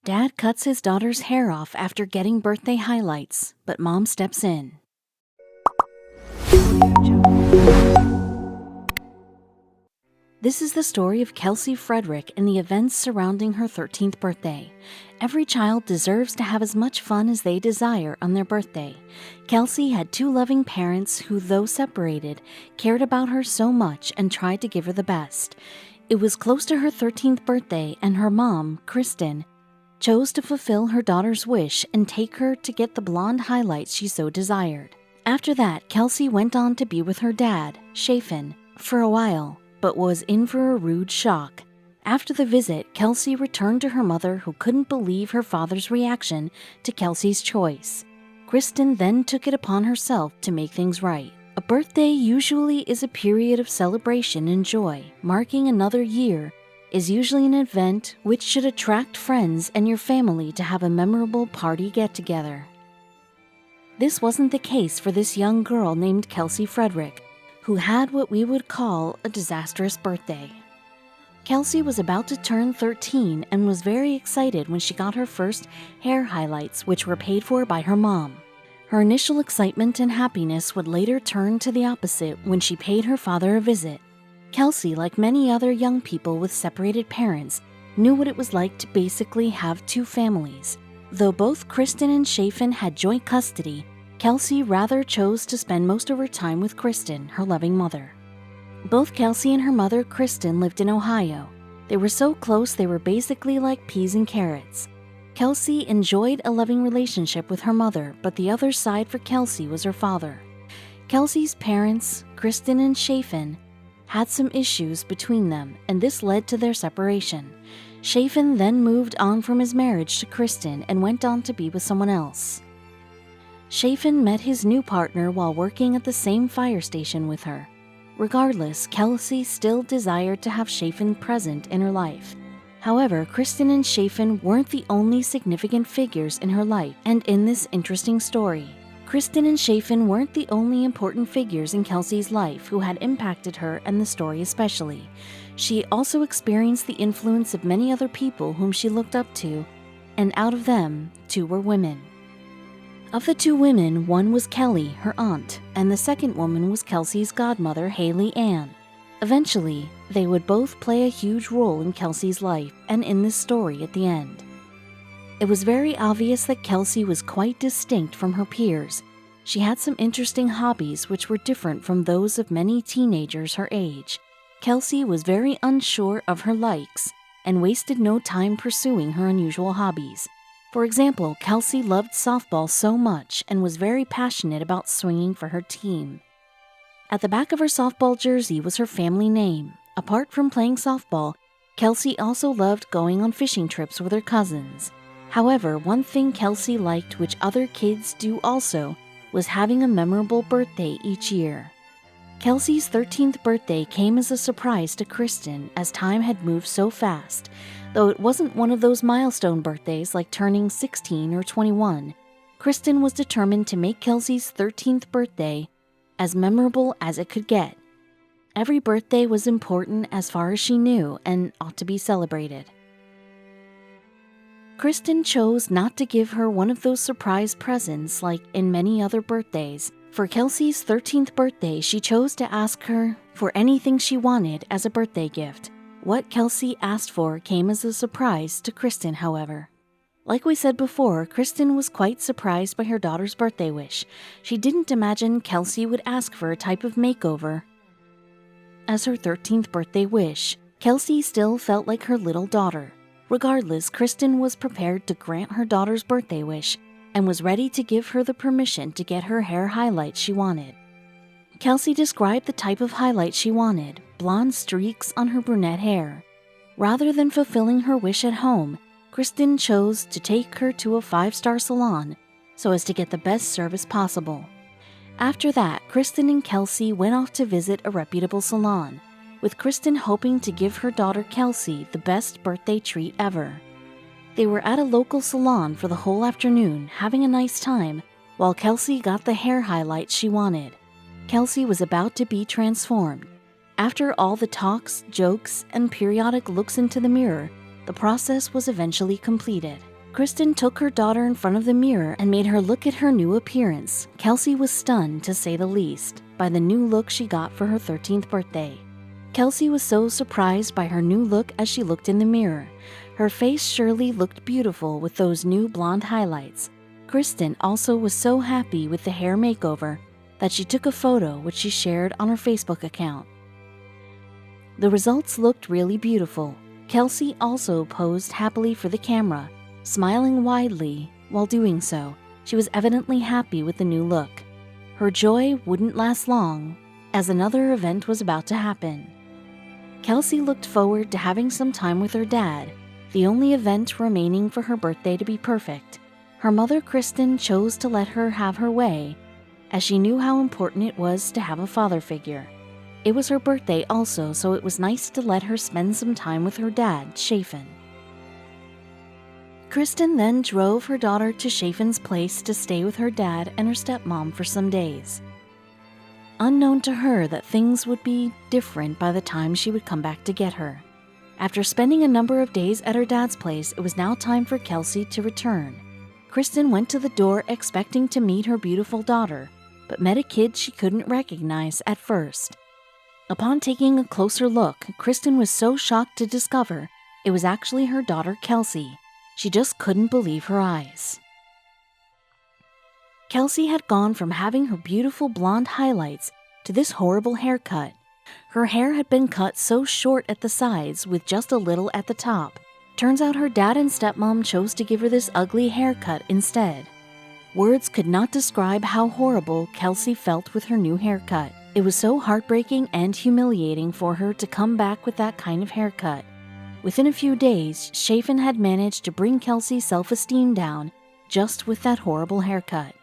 Dad cuts his daughter's hair off after getting birthday highlights, but Mom steps in. This is the story of Kelsey Frederick and the events surrounding her 13th birthday. Every child deserves to have as much fun as they desire on their birthday. Kelsey had two loving parents who, though separated, cared about her so much and tried to give her the best. It was close to her 13th birthday, and her mom, Kristen, chose to fulfill her daughter's wish and take her to get the blonde highlights she so desired. After that, Kelsey went on to be with her dad, Shafin, for a while, but was in for a rude shock. After the visit, Kelsey returned to her mother, who couldn't believe her father's reaction to Kelsey's choice. Kristen then took it upon herself to make things right. A birthday usually is a period of celebration and joy. Marking another year is usually an event which should attract friends and your family to have a memorable party get-together. This wasn't the case for this young girl named Kelsey Frederick, who had what we would call a disastrous birthday. Kelsey was about to turn 13 and was very excited when she got her first hair highlights, which were paid for by her mom. Her initial excitement and happiness would later turn to the opposite when she paid her father a visit. Kelsey, like many other young people with separated parents, knew what it was like to basically have two families. Though both Kristen and Shafin had joint custody, Kelsey rather chose to spend most of her time with Kristen, her loving mother. Both Kelsey and her mother, Kristen, lived in Ohio. They were so close they were basically like peas and carrots. Kelsey enjoyed a loving relationship with her mother, but the other side for Kelsey was her father. Kelsey's parents, Kristen and Shafin, had some issues between them, and this led to their separation. Shafin then moved on from his marriage to Kristen and went on to be with someone else. Shafin met his new partner while working at the same fire station with her. Regardless, Kelsey still desired to have Shafin present in her life. However, Kristen and Shafin weren't the only significant figures in her life and in this interesting story. Kristen and Shafin weren't the only important figures in Kelsey's life who had impacted her and the story especially. She also experienced the influence of many other people whom she looked up to, and out of them, two were women. Of the two women, one was Kelly, her aunt, and the second woman was Kelsey's godmother, Haley Ann. Eventually, they would both play a huge role in Kelsey's life and in this story at the end. It was very obvious that Kelsey was quite distinct from her peers. She had some interesting hobbies which were different from those of many teenagers her age. Kelsey was very unsure of her likes and wasted no time pursuing her unusual hobbies. For example, Kelsey loved softball so much and was very passionate about swinging for her team. At the back of her softball jersey was her family name. Apart from playing softball, Kelsey also loved going on fishing trips with her cousins. However, one thing Kelsey liked, which other kids do also, was having a memorable birthday each year. Kelsey's 13th birthday came as a surprise to Kristen as time had moved so fast. Though it wasn't one of those milestone birthdays like turning 16 or 21, Kristen was determined to make Kelsey's 13th birthday as memorable as it could get. Every birthday was important as far as she knew and ought to be celebrated. Kristen chose not to give her one of those surprise presents like in many other birthdays. For Kelsey's 13th birthday, she chose to ask her for anything she wanted as a birthday gift. What Kelsey asked for came as a surprise to Kristen, however. Like we said before, Kristen was quite surprised by her daughter's birthday wish. She didn't imagine Kelsey would ask for a type of makeover as her 13th birthday wish. Kelsey still felt like her little daughter. Regardless, Kristen was prepared to grant her daughter's birthday wish and was ready to give her the permission to get her hair highlights she wanted. Kelsey described the type of highlights she wanted, blonde streaks on her brunette hair. Rather than fulfilling her wish at home, Kristen chose to take her to a 5-star salon so as to get the best service possible. After that, Kristen and Kelsey went off to visit a reputable salon, with Kristen hoping to give her daughter Kelsey the best birthday treat ever. They were at a local salon for the whole afternoon, having a nice time, while Kelsey got the hair highlights she wanted. Kelsey was about to be transformed. After all the talks, jokes, and periodic looks into the mirror, the process was eventually completed. Kristen took her daughter in front of the mirror and made her look at her new appearance. Kelsey was stunned, to say the least, by the new look she got for her 13th birthday. Kelsey was so surprised by her new look as she looked in the mirror. Her face surely looked beautiful with those new blonde highlights. Kristen also was so happy with the hair makeover that she took a photo which she shared on her Facebook account. The results looked really beautiful. Kelsey also posed happily for the camera, smiling widely while doing so. She was evidently happy with the new look. Her joy wouldn't last long, as another event was about to happen. Kelsey looked forward to having some time with her dad, the only event remaining for her birthday to be perfect. Her mother, Kristen, chose to let her have her way, as she knew how important it was to have a father figure. It was her birthday also, so it was nice to let her spend some time with her dad, Chafin. Kristen then drove her daughter to Chafin's place to stay with her dad and her stepmom for some days. Unknown to her that things would be different by the time she would come back to get her. After spending a number of days at her dad's place, it was now time for Kelsey to return. Kristen went to the door expecting to meet her beautiful daughter, but met a kid she couldn't recognize at first. Upon taking a closer look, Kristen was so shocked to discover it was actually her daughter Kelsey. She just couldn't believe her eyes. Kelsey had gone from having her beautiful blonde highlights to this horrible haircut. Her hair had been cut so short at the sides with just a little at the top. Turns out her dad and stepmom chose to give her this ugly haircut instead. Words could not describe how horrible Kelsey felt with her new haircut. It was so heartbreaking and humiliating for her to come back with that kind of haircut. Within a few days, Chafin had managed to bring Kelsey's self-esteem down just with that horrible haircut.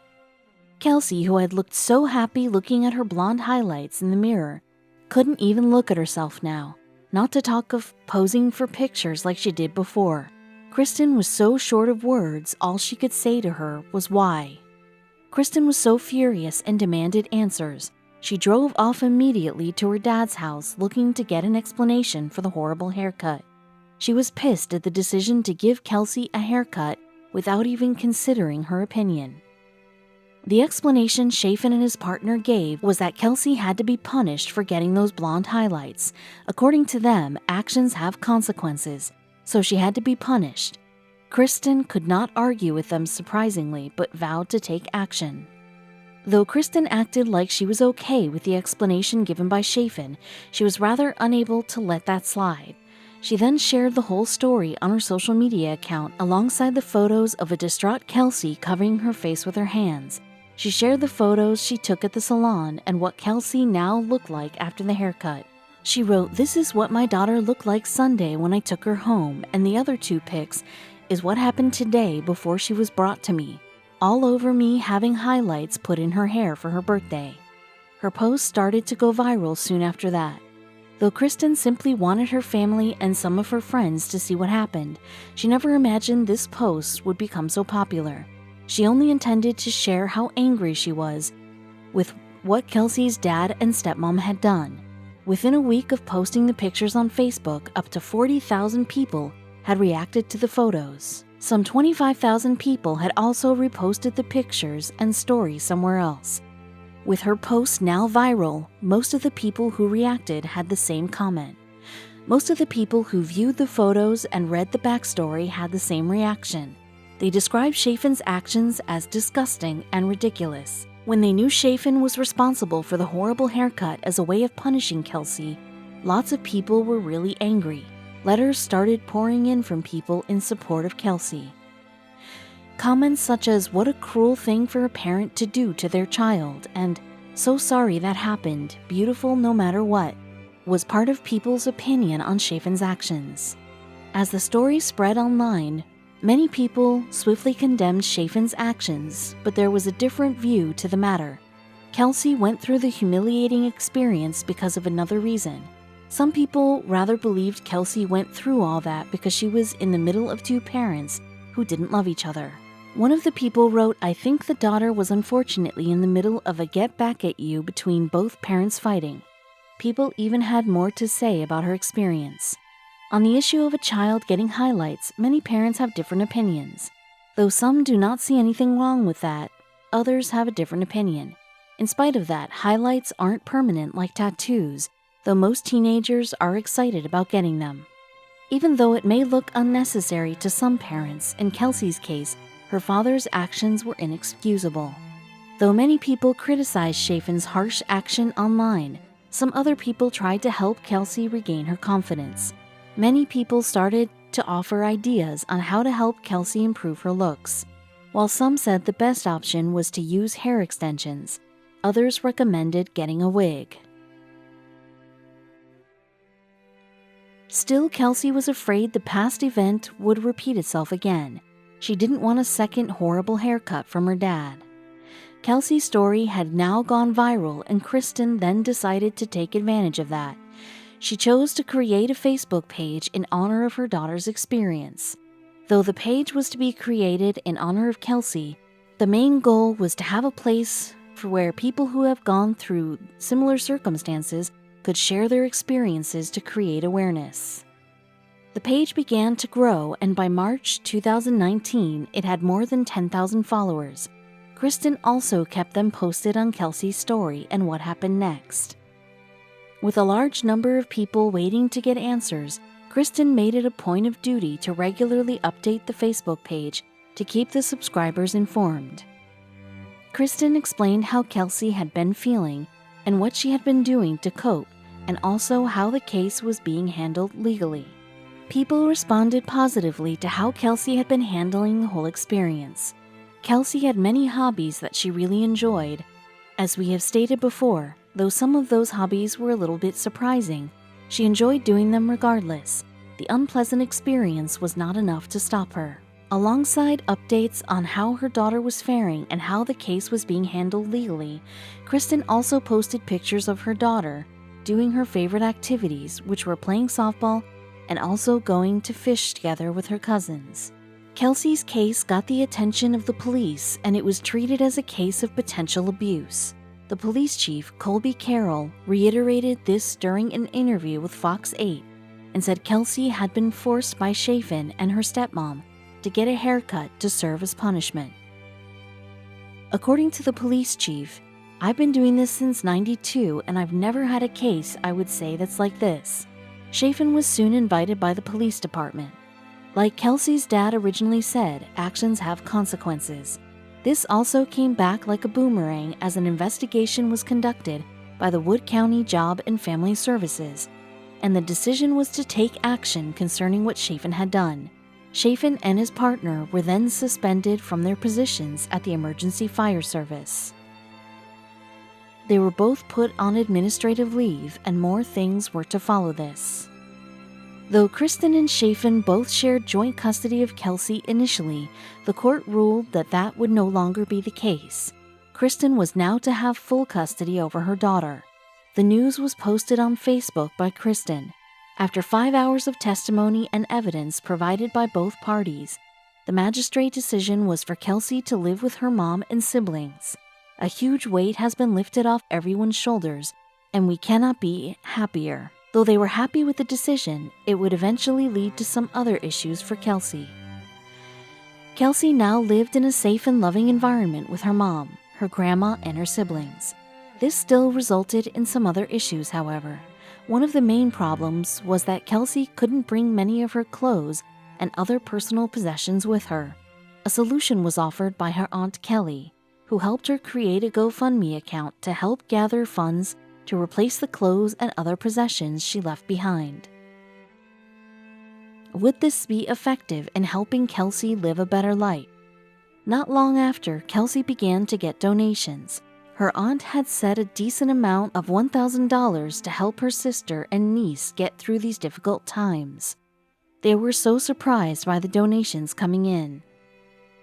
Kelsey, who had looked so happy looking at her blonde highlights in the mirror, couldn't even look at herself now, not to talk of posing for pictures like she did before. Kristen was so short of words, all she could say to her was why. Kristen was so furious and demanded answers. She drove off immediately to her dad's house looking to get an explanation for the horrible haircut. She was pissed at the decision to give Kelsey a haircut without even considering her opinion. The explanation Chafin and his partner gave was that Kelsey had to be punished for getting those blonde highlights. According to them, actions have consequences, so she had to be punished. Kristen could not argue with them surprisingly, but vowed to take action. Though Kristen acted like she was okay with the explanation given by Chafin, she was rather unable to let that slide. She then shared the whole story on her social media account alongside the photos of a distraught Kelsey covering her face with her hands. She shared the photos she took at the salon and what Kelsey now looked like after the haircut. She wrote, "This is what my daughter looked like Sunday when I took her home, and the other two pics is what happened today before she was brought to me, all over me having highlights put in her hair for her birthday." Her post started to go viral soon after that. Though Kristen simply wanted her family and some of her friends to see what happened, she never imagined this post would become so popular. She only intended to share how angry she was with what Kelsey's dad and stepmom had done. Within a week of posting the pictures on Facebook, up to 40,000 people had reacted to the photos. Some 25,000 people had also reposted the pictures and stories somewhere else. With her post now viral, most of the people who reacted had the same comment. Most of the people who viewed the photos and read the backstory had the same reaction. They described Chafin's actions as disgusting and ridiculous. When they knew Chafin was responsible for the horrible haircut as a way of punishing Kelsey, lots of people were really angry. Letters started pouring in from people in support of Kelsey. Comments such as, "What a cruel thing for a parent to do to their child," and "So sorry that happened, beautiful no matter what," was part of people's opinion on Chafin's actions. As the story spread online, many people swiftly condemned Chafin's actions, but there was a different view to the matter. Kelsey went through the humiliating experience because of another reason. Some people rather believed Kelsey went through all that because she was in the middle of two parents who didn't love each other. One of the people wrote, "I think the daughter was unfortunately in the middle of a get back at you between both parents fighting." People even had more to say about her experience. On the issue of a child getting highlights, many parents have different opinions. Though some do not see anything wrong with that, others have a different opinion. In spite of that, highlights aren't permanent like tattoos, though most teenagers are excited about getting them. Even though it may look unnecessary to some parents, in Kelsey's case, her father's actions were inexcusable. Though many people criticized Chafin's harsh action online, some other people tried to help Kelsey regain her confidence. Many people started to offer ideas on how to help Kelsey improve her looks. While some said the best option was to use hair extensions, others recommended getting a wig. Still, Kelsey was afraid the past event would repeat itself again. She didn't want a second horrible haircut from her dad. Kelsey's story had now gone viral, and Kristen then decided to take advantage of that. She chose to create a Facebook page in honor of her daughter's experience. Though the page was to be created in honor of Kelsey, the main goal was to have a place for where people who have gone through similar circumstances could share their experiences to create awareness. The page began to grow, and by March 2019, it had more than 10,000 followers. Kristen also kept them posted on Kelsey's story and what happened next. With a large number of people waiting to get answers, Kristen made it a point of duty to regularly update the Facebook page to keep the subscribers informed. Kristen explained how Kelsey had been feeling and what she had been doing to cope, and also how the case was being handled legally. People responded positively to how Kelsey had been handling the whole experience. Kelsey had many hobbies that she really enjoyed. As we have stated before, though some of those hobbies were a little bit surprising, she enjoyed doing them regardless. The unpleasant experience was not enough to stop her. Alongside updates on how her daughter was faring and how the case was being handled legally, Kristen also posted pictures of her daughter doing her favorite activities, which were playing softball and also going to fish together with her cousins. Kelsey's case got the attention of the police, and it was treated as a case of potential abuse. The police chief, Colby Carroll, reiterated this during an interview with Fox 8 and said Kelsey had been forced by Chafin and her stepmom to get a haircut to serve as punishment. According to the police chief, "I've been doing this since '92 and I've never had a case I would say that's like this." Chafin was soon invited by the police department. Like Kelsey's dad originally said, actions have consequences. This also came back like a boomerang as an investigation was conducted by the Wood County Job and Family Services, and the decision was to take action concerning what Chafin had done. Chafin and his partner were then suspended from their positions at the Emergency Fire Service. They were both put on administrative leave, and more things were to follow this. Though Kristen and Chafin both shared joint custody of Kelsey initially, the court ruled that that would no longer be the case. Kristen was now to have full custody over her daughter. The news was posted on Facebook by Kristen. After 5 hours of testimony and evidence provided by both parties, the magistrate decision was for Kelsey to live with her mom and siblings. A huge weight has been lifted off everyone's shoulders, and we cannot be happier. Though they were happy with the decision, it would eventually lead to some other issues for Kelsey. Kelsey now lived in a safe and loving environment with her mom, her grandma, and her siblings. This still resulted in some other issues, however. One of the main problems was that Kelsey couldn't bring many of her clothes and other personal possessions with her. A solution was offered by her Aunt Kelly, who helped her create a GoFundMe account to help gather funds to replace the clothes and other possessions she left behind. Would this be effective in helping Kelsey live a better life? Not long after, Kelsey began to get donations. Her aunt had set a decent amount of $1,000 to help her sister and niece get through these difficult times. They were so surprised by the donations coming in.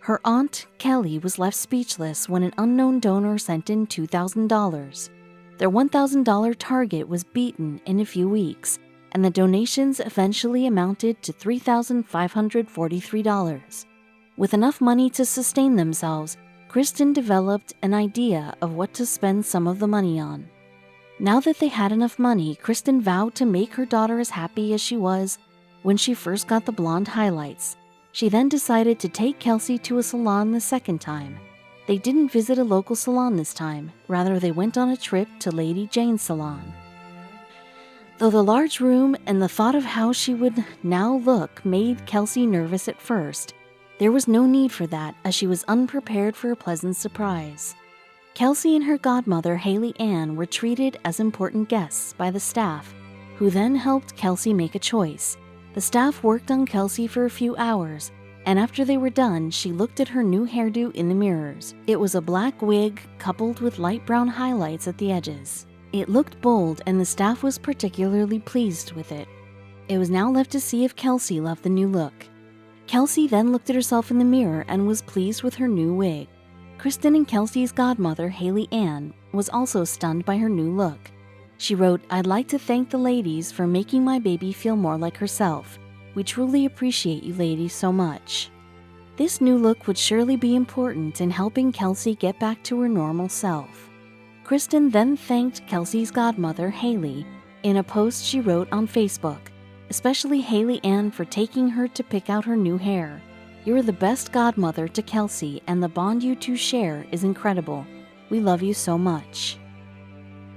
Her aunt, Kelly, was left speechless when an unknown donor sent in $2,000. Their $1,000 target was beaten in a few weeks, and the donations eventually amounted to $3,543. With enough money to sustain themselves, Kristen developed an idea of what to spend some of the money on. Now that they had enough money, Kristen vowed to make her daughter as happy as she was when she first got the blonde highlights. She then decided to take Kelsey to a salon the second time. They didn't visit a local salon this time, rather they went on a trip to Lady Jane's salon. Though the large room and the thought of how she would now look made Kelsey nervous at first, there was no need for that as she was unprepared for a pleasant surprise. Kelsey and her godmother Haley Ann were treated as important guests by the staff, who then helped Kelsey make a choice. The staff worked on Kelsey for a few hours, and after they were done, she looked at her new hairdo in the mirrors. It was a black wig coupled with light brown highlights at the edges. It looked bold, and the staff was particularly pleased with it. It was now left to see if Kelsey loved the new look. Kelsey then looked at herself in the mirror and was pleased with her new wig. Kristen and Kelsey's godmother, Haley Ann, was also stunned by her new look. She wrote, "I'd like to thank the ladies for making my baby feel more like herself. We truly appreciate you ladies so much." This new look would surely be important in helping Kelsey get back to her normal self. Kristen then thanked Kelsey's godmother, Haley, in a post she wrote on Facebook, especially Haley Ann for taking her to pick out her new hair. "You're the best godmother to Kelsey, and the bond you two share is incredible. We love you so much."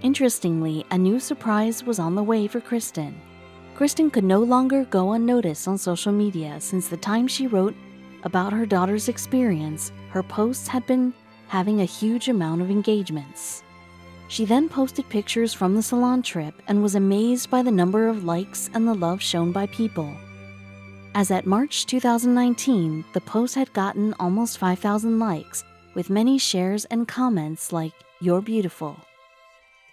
Interestingly, a new surprise was on the way for Kristen. Kristen could no longer go unnoticed on social media since the time she wrote about her daughter's experience. Her posts had been having a huge amount of engagements. She then posted pictures from the salon trip and was amazed by the number of likes and the love shown by people. As at March 2019, the post had gotten almost 5,000 likes, with many shares and comments like, "You're beautiful."